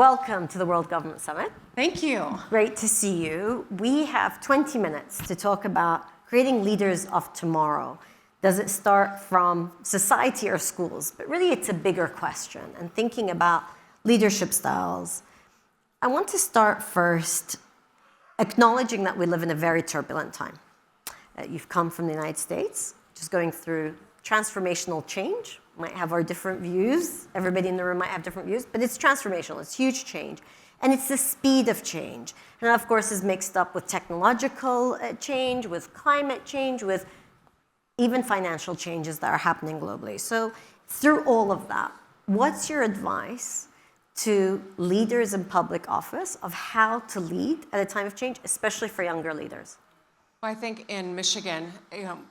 welcome to the World Government Summit. Thank you. Great to see you. We have 20 minutes to talk about creating leaders of tomorrow. Does it start from society or schools? But really, it's a bigger question. And thinking about leadership styles, I want to start first acknowledging that we live in a very turbulent time. You've come from the United States, just going through transformational change. Might have our different views. Everybody in the room might have different views, but it's transformational. It's huge change. And it's the speed of change. And that, of course, is mixed up with technological change, with climate change, with even financial changes that are happening globally. So through all of that, what's your advice to leaders in public office of how to lead at a time of change, especially for younger leaders? I think in Michigan,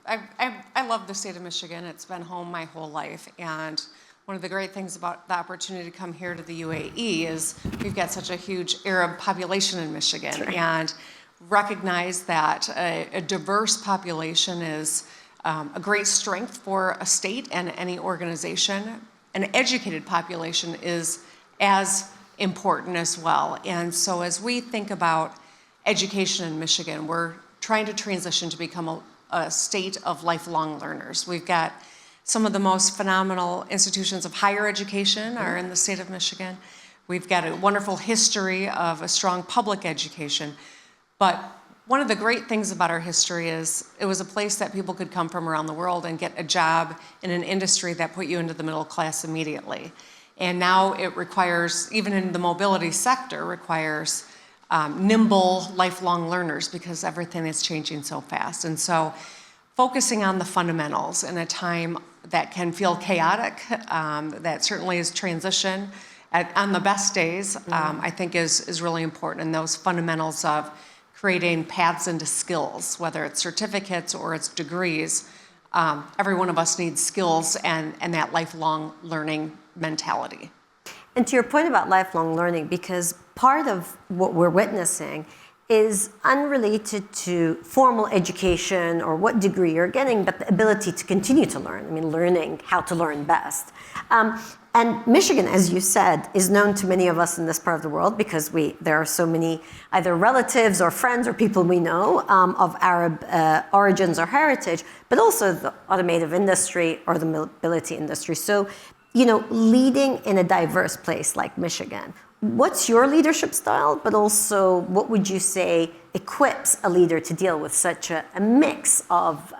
I love the state of Michigan. It's been home my whole life. And one of the great things about the opportunity to come here to the UAE is we've got such a huge Arab population in Michigan. Sure. And recognize that a diverse population is a great strength for a state and any organization. An educated population is as important as well. And so as we think about education in Michigan, we're trying to transition to become a state of lifelong learners. We've got some of the most phenomenal institutions of higher education are in the state of Michigan. We've got a wonderful history of a strong public education. But one of the great things about our history is it was a place that people could come from around the world and get a job in an industry that put you into the middle class immediately. And now it requires, even in the mobility sector, requires nimble, lifelong learners because everything is changing so fast. And so focusing on the fundamentals in a time that can feel chaotic, that certainly is transition on the best days, I think is really important. And those fundamentals of creating paths into skills, whether it's certificates or it's degrees, every one of us needs skills and that lifelong learning mentality. And to your point about lifelong learning, because part of what we're witnessing is unrelated to formal education or what degree you're getting, but the ability to continue to learn. I mean, learning how to learn best. And Michigan, as you said, is known to many of us in this part of the world because there are so many either relatives or friends or people we know of Arab origins or heritage, but also the automotive industry or the mobility industry. So, leading in a diverse place like Michigan, what's your leadership style, but also what would you say equips a leader to deal with such a mix of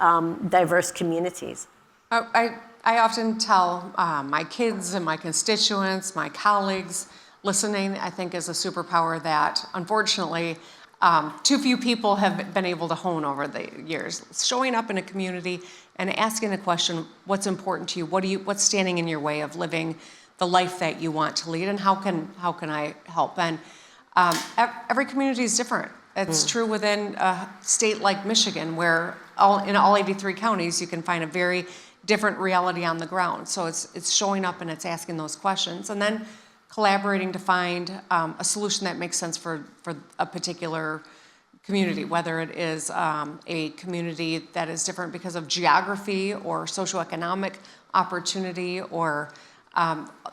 diverse communities? I often tell my kids and my constituents, my colleagues, listening, I think, is a superpower that, unfortunately, too few people have been able to hone over the years. Showing up in a community and asking the question, what's important to you? What's standing in your way of living the life that you want to lead, and how can I help? And every community is different. It's true within a state like Michigan, where in all 83 counties, you can find a very different reality on the ground. So it's showing up and it's asking those questions, and then collaborating to find a solution that makes sense for a particular community, whether it is a community that is different because of geography or socioeconomic opportunity or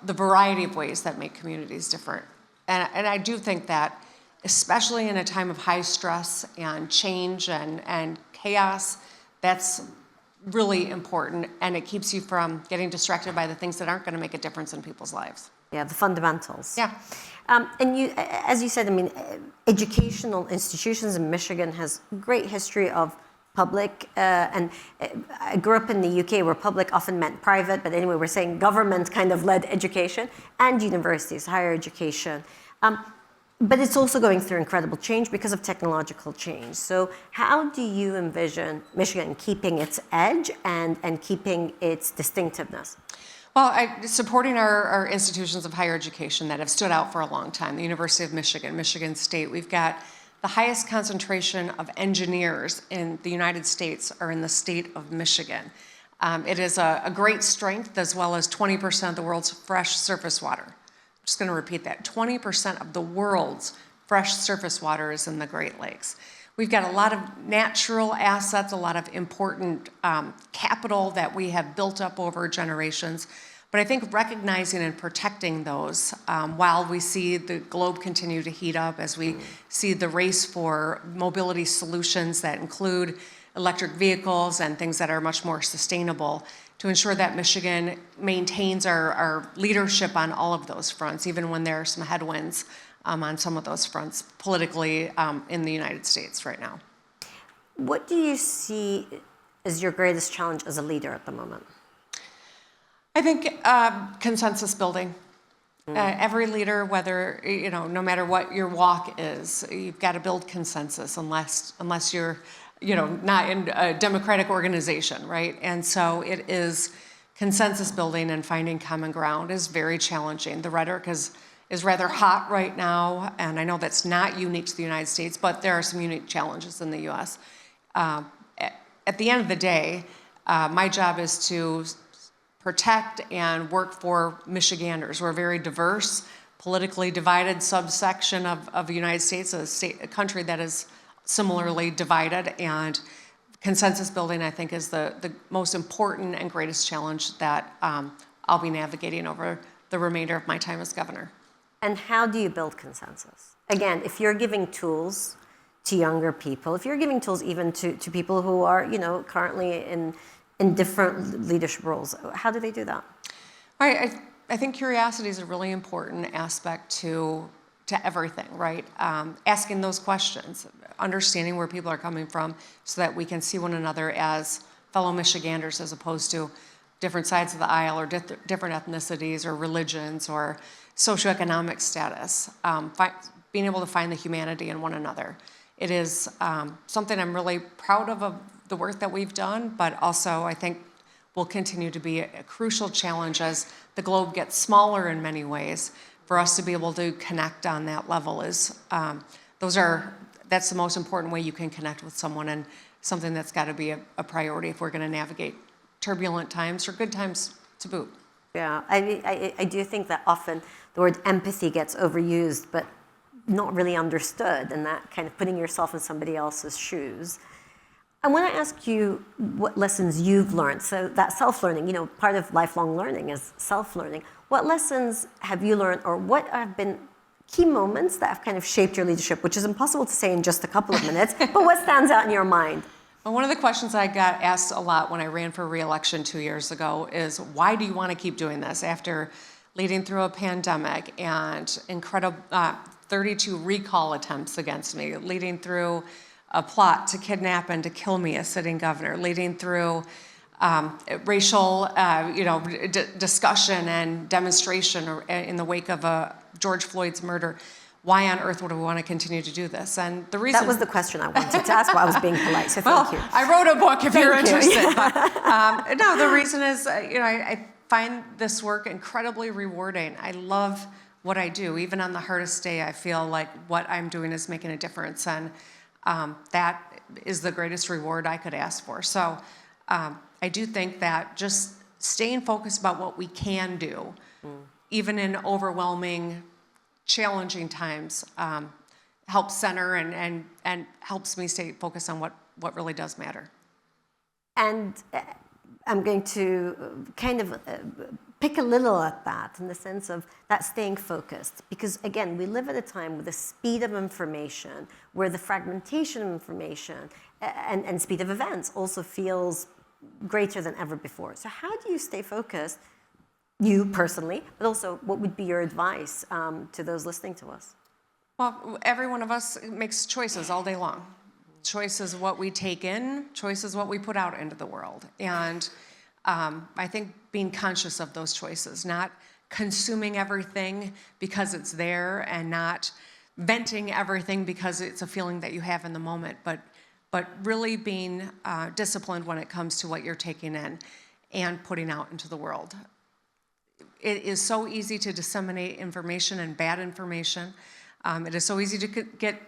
the variety of ways that make communities different. And I do think that, especially in a time of high stress and change and chaos, that's really important, and it keeps you from getting distracted by the things that aren't going to make a difference in people's lives. Yeah, the fundamentals. Yeah. And you, as you said, I mean, educational institutions in Michigan has great history of public, and I grew up in the UK where public often meant private, but anyway, we're saying government kind of led education and universities, higher education. But it's also going through incredible change because of technological change. So how do you envision Michigan keeping its edge and keeping its distinctiveness? Well, supporting our institutions of higher education that have stood out for a long time, the University of Michigan, Michigan State. We've got the highest concentration of engineers in the United States are in the state of Michigan. It is a great strength, as well as 20% of the world's fresh surface water. I'm just going to repeat that. 20% of the world's fresh surface water is in the Great Lakes. We've got a lot of natural assets, a lot of important capital that we have built up over generations. But I think recognizing and protecting those while we see the globe continue to heat up, as we see the race for mobility solutions that include electric vehicles and things that are much more sustainable, to ensure that Michigan maintains our leadership on all of those fronts, even when there are some headwinds on some of those fronts politically in the United States right now. What do you see as your greatest challenge as a leader at the moment? I think consensus building. Every leader, whether, no matter what your walk is, you've got to build consensus unless you're, not in a democratic organization, right? And so it is consensus building and finding common ground is very challenging. The rhetoric is rather hot right now, and I know that's not unique to the United States, but there are some unique challenges in the U.S. At the end of the day, my job is to protect and work for Michiganders. We're a very diverse, politically divided subsection of the United States, a country that is similarly divided, and consensus building, I think, is the most important and greatest challenge that I'll be navigating over the remainder of my time as governor. And how do you build consensus? Again, if you're giving tools to younger people, if you're giving tools even to people who are, currently in different leadership roles, how do they do that? I think curiosity is a really important aspect to everything, right? Asking those questions, understanding where people are coming from so that we can see one another as fellow Michiganders as opposed to different sides of the aisle or different ethnicities or religions or socioeconomic status. Being able to find the humanity in one another. It is something I'm really proud of the work that we've done, but also I think will continue to be a crucial challenge as the globe gets smaller in many ways. For us to be able to connect on that level is, that's the most important way you can connect with someone, and something that's got to be a priority if we're going to navigate turbulent times or good times to boot. Yeah, I do think that often the word empathy gets overused, but not really understood, and that kind of putting yourself in somebody else's shoes. I want to ask you what lessons you've learned. So that self-learning, part of lifelong learning is self-learning. What lessons have you learned, or what have been key moments that have kind of shaped your leadership, which is impossible to say in just a couple of minutes, but what stands out in your mind? Well, one of the questions I got asked a lot when I ran for re-election 2 years ago is, why do you want to keep doing this after leading through a pandemic and incredible 32 recall attempts against me, leading through a plot to kidnap and to kill me as sitting governor, leading through racial, discussion and demonstration in the wake of George Floyd's murder. Why on earth would we want to continue to do this? And the reason— That was the question I wanted to ask, while I was being polite, so thank you. I wrote a book if you're interested. Yeah. But, no, the reason is, I find this work incredibly rewarding. I love what I do. Even on the hardest day, I feel like what I'm doing is making a difference, and that is the greatest reward I could ask for. So I do think that just staying focused about what we can do, even in overwhelming, challenging times, helps center and helps me stay focused on what really does matter. And I'm going to kind of pick a little at that in the sense of that staying focused. Because again, we live at a time with the speed of information, where the fragmentation of information and speed of events also feels greater than ever before. So how do you stay focused, you personally, but also what would be your advice to those listening to us? Well, every one of us makes choices all day long. Choice is what we take in, choice is what we put out into the world. And I think being conscious of those choices, not consuming everything because it's there, and not venting everything because it's a feeling that you have in the moment, but really being disciplined when it comes to what you're taking in and putting out into the world. It is so easy to disseminate information and bad information. It is so easy to get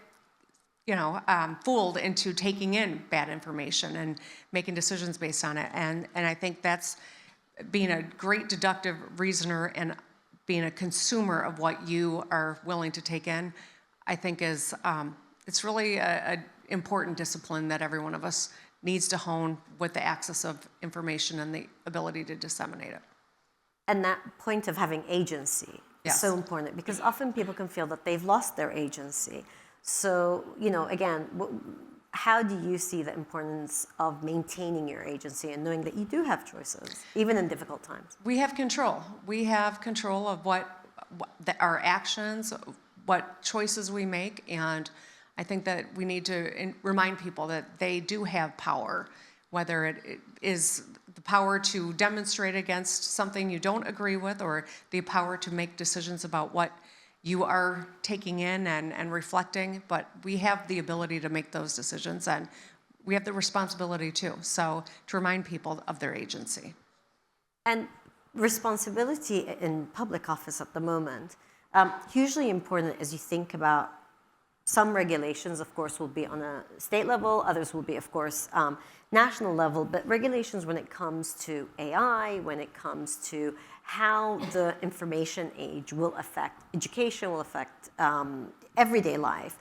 fooled into taking in bad information and making decisions based on it. And I think that's being a great deductive reasoner and being a consumer of what you are willing to take in, I think is, it's really a important discipline that every one of us needs to hone with the access of information and the ability to disseminate it. And that point of having agency is so important, because often people can feel that they've lost their agency. So, again, how do you see the importance of maintaining your agency and knowing that you do have choices, even in difficult times? We have control. We have control of our actions, what choices we make, and I think that we need to remind people that they do have power, whether it is the power to demonstrate against something you don't agree with, or the power to make decisions about what you are taking in and reflecting, but we have the ability to make those decisions, and we have the responsibility too. So to remind people of their agency. And responsibility in public office at the moment, hugely important as you think about some regulations, of course, will be on a state level, others will be, of course, national level, but regulations when it comes to AI, when it comes to how the information age will affect education, will affect everyday life.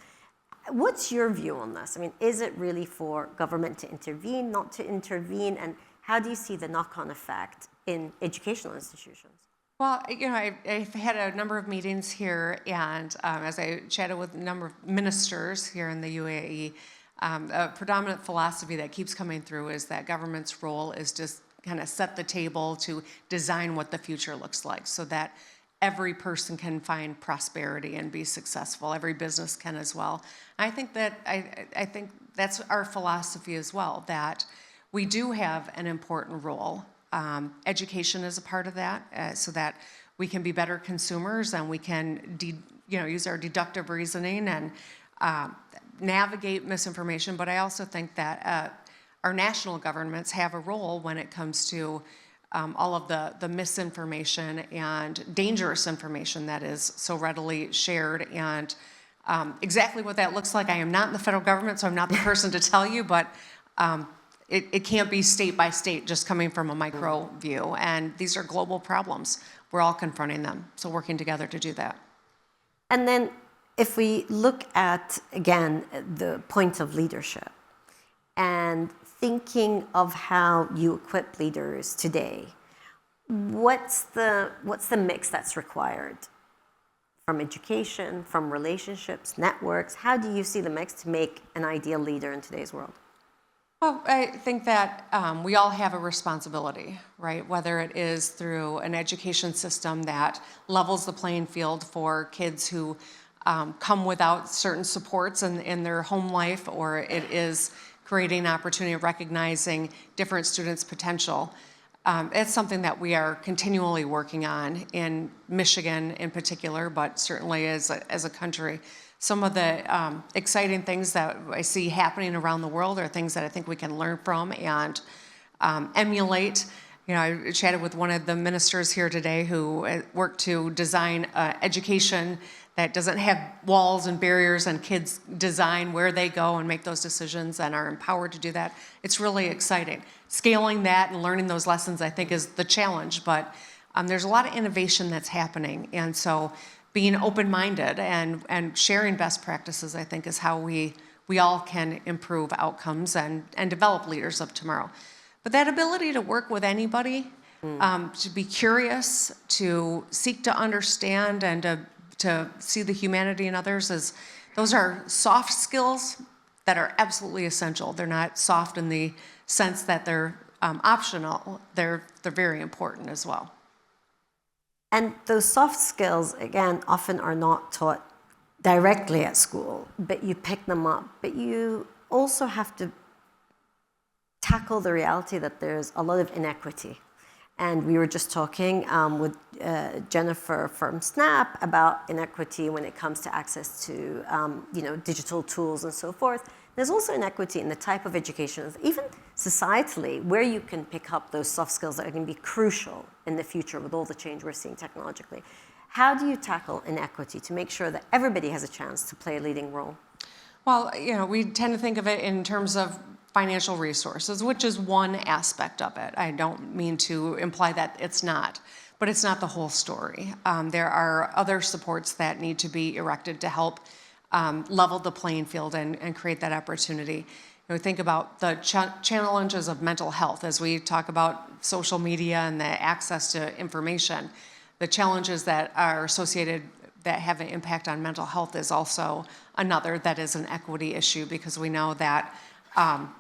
What's your view on this? I mean, is it really for government to intervene, not to intervene, and how do you see the knock-on effect in educational institutions? Well, I've had a number of meetings here, and as I chatted with a number of ministers here in the UAE, a predominant philosophy that keeps coming through is that government's role is just kind of set the table to design what the future looks like, so that every person can find prosperity and be successful. Every business can as well. I think that's our philosophy as well, that we do have an important role. Education is a part of that, so that we can be better consumers and we can use our deductive reasoning and navigate misinformation. But I also think that our national governments have a role when it comes to all of the misinformation and dangerous information that is so readily shared. And exactly what that looks like, I am not in the federal government, so I'm not the person to tell you, but it can't be state by state, just coming from a micro view. And these are global problems. We're all confronting them, so working together to do that. And then if we look at, again, the point of leadership and thinking of how you equip leaders today, what's the mix that's required? From education, from relationships, networks, how do you see the mix to make an ideal leader in today's world? Well, I think that we all have a responsibility, right? Whether it is through an education system that levels the playing field for kids who come without certain supports in their home life, or it is creating opportunity, recognizing different students' potential. It's something that we are continually working on in Michigan in particular, but certainly as a country. Some of the exciting things that I see happening around the world are things that I think we can learn from and emulate. I chatted with one of the ministers here today who worked to design education that doesn't have walls and barriers, and kids design where they go and make those decisions and are empowered to do that. It's really exciting. Scaling that and learning those lessons, I think, is the challenge, but there's a lot of innovation that's happening, and so being open-minded and sharing best practices, I think, is how we all can improve outcomes and develop leaders of tomorrow. But that ability to work with anybody, to be curious, to seek to understand, and to see the humanity in others, those are soft skills that are absolutely essential. They're not soft in the sense that they're optional. They're very important as well. And those soft skills, again, often are not taught directly at school, but you pick them up. But you also have to tackle the reality that there's a lot of inequity. And we were just talking with Jennifer from SNAP about inequity when it comes to access to digital tools and so forth. There's also inequity in the type of education, even societally, where you can pick up those soft skills that are going to be crucial in the future with all the change we're seeing technologically. How do you tackle inequity to make sure that everybody has a chance to play a leading role? Well, we tend to think of it in terms of financial resources, which is one aspect of it. I don't mean to imply that it's not, but it's not the whole story. There are other supports that need to be erected to help level the playing field and create that opportunity. we think about the challenges of mental health as we talk about social media and the access to information. The challenges that are associated that have an impact on mental health is also another that is an equity issue, because we know that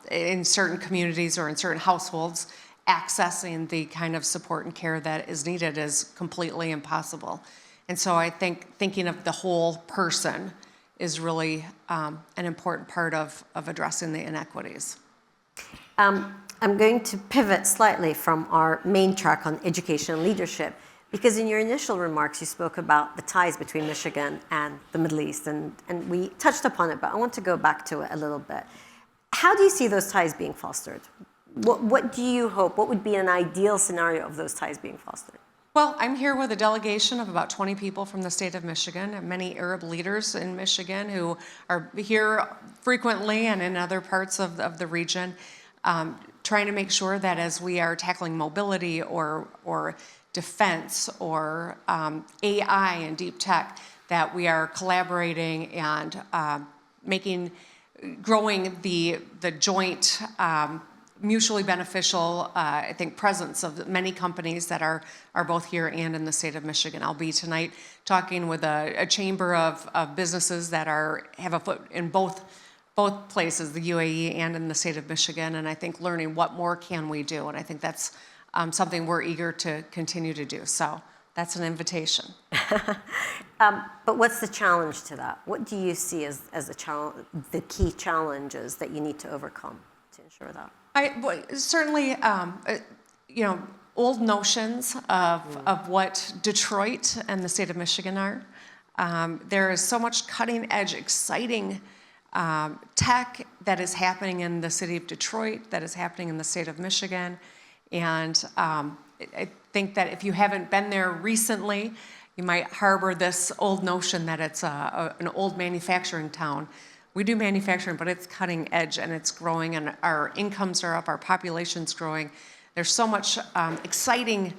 in certain communities or in certain households, accessing the kind of support and care that is needed is completely impossible. And so I think thinking of the whole person is really an important part of addressing the inequities. I'm going to pivot slightly from our main track on education and leadership, because in your initial remarks, you spoke about the ties between Michigan and the Middle East, and we touched upon it, but I want to go back to it a little bit. How do you see those ties being fostered? What do you hope? What would be an ideal scenario of those ties being fostered? Well, I'm here with a delegation of about 20 people from the state of Michigan, and many Arab leaders in Michigan who are here frequently and in other parts of the region, trying to make sure that as we are tackling mobility or defense or AI and deep tech, that we are collaborating and growing the joint mutually beneficial, I think, presence of many companies that are both here and in the state of Michigan. I'll be tonight talking with a chamber of businesses that have a foot in both places, the UAE and in the state of Michigan, and I think learning what more can we do, and I think that's something we're eager to continue to do. So that's an invitation. But what's the challenge to that? What do you see as the key challenges that you need to overcome to ensure that? Certainly, old notions of what Detroit and the state of Michigan are. There is so much cutting-edge, exciting tech that is happening in the city of Detroit, that is happening in the state of Michigan. And I think that if you haven't been there recently, you might harbor this old notion that it's an old manufacturing town. We do manufacturing, but it's cutting edge and it's growing, and our incomes are up, our population's growing. There's so much exciting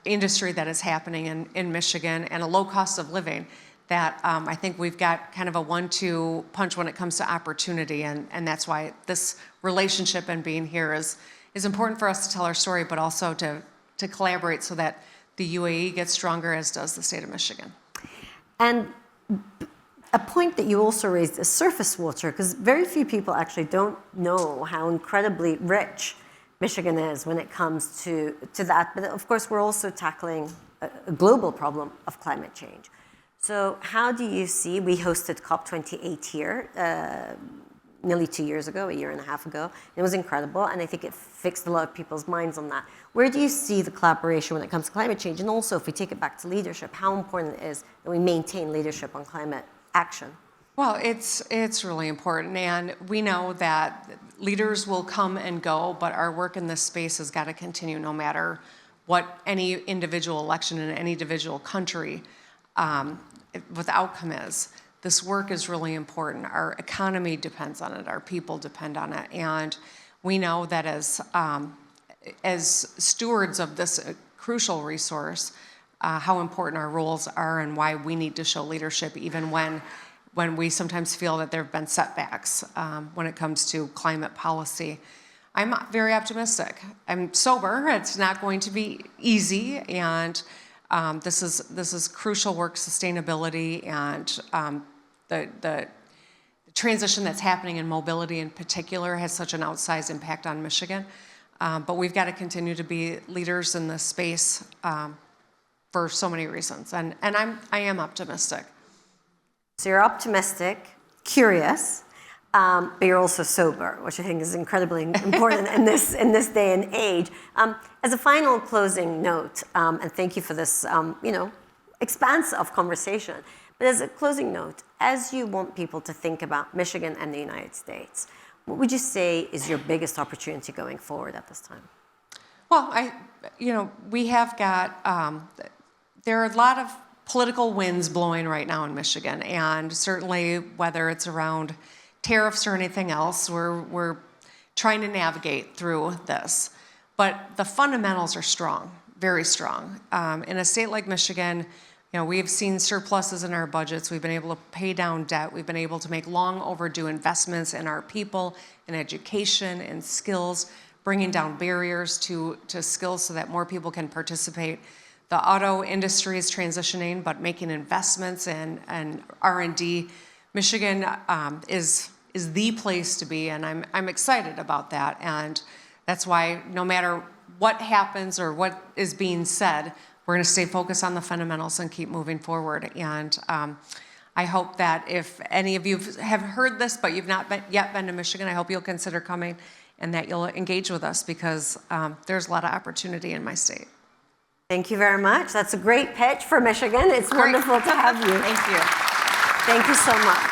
industry that is happening in Michigan, and a low cost of living that I think we've got kind of a 1-2 punch when it comes to opportunity, and that's why this relationship and being here is important for us to tell our story, but also to collaborate so that the UAE gets stronger, as does the state of Michigan. And a point that you also raised is surface water, because very few people actually don't know how incredibly rich Michigan is when it comes to that. But of course, we're also tackling a global problem of climate change. So how do you see, we hosted COP28 here nearly 2 years ago, a year and a half ago. It was incredible, and I think it fixed a lot of people's minds on that. Where do you see the collaboration when it comes to climate change? And also, if we take it back to leadership, how important it is that we maintain leadership on climate action? Well, it's really important, and we know that leaders will come and go, but our work in this space has got to continue no matter what any individual election in any individual country, what the outcome is. This work is really important. Our economy depends on it. Our people depend on it, and we know that as stewards of this crucial resource, how important our roles are and why we need to show leadership, even when we sometimes feel that there have been setbacks when it comes to climate policy. I'm very optimistic. I'm sober. It's not going to be easy, and this is crucial work. Sustainability and the transition that's happening in mobility in particular has such an outsized impact on Michigan. But we've got to continue to be leaders in this space for so many reasons, and I am optimistic. So you're optimistic, curious, but you're also sober, which I think is incredibly important in this day and age. As a final closing note, and thank you for this, expanse of conversation. But as a closing note, as you want people to think about Michigan and the United States, what would you say is your biggest opportunity going forward at this time? Well, we have got, there are a lot of political winds blowing right now in Michigan, and certainly whether it's around tariffs or anything else, we're trying to navigate through this. But the fundamentals are strong, very strong. In a state like Michigan, You know, we've seen surpluses in our budgets. We've been able to pay down debt. We've been able to make long overdue investments in our people, in education, and skills, bringing down barriers to skills so that more people can participate. The auto industry is transitioning, but making investments in R&D. Michigan is the place to be, and I'm excited about that. And that's why no matter what happens or what is being said, we're going to stay focused on the fundamentals and keep moving forward. And I hope that if any of you have heard this, but you've not yet been to Michigan, I hope you'll consider coming and that you'll engage with us, because there's a lot of opportunity in my state. Thank you very much. That's a great pitch for Michigan. It's wonderful to have you. Thank you. Thank you so much.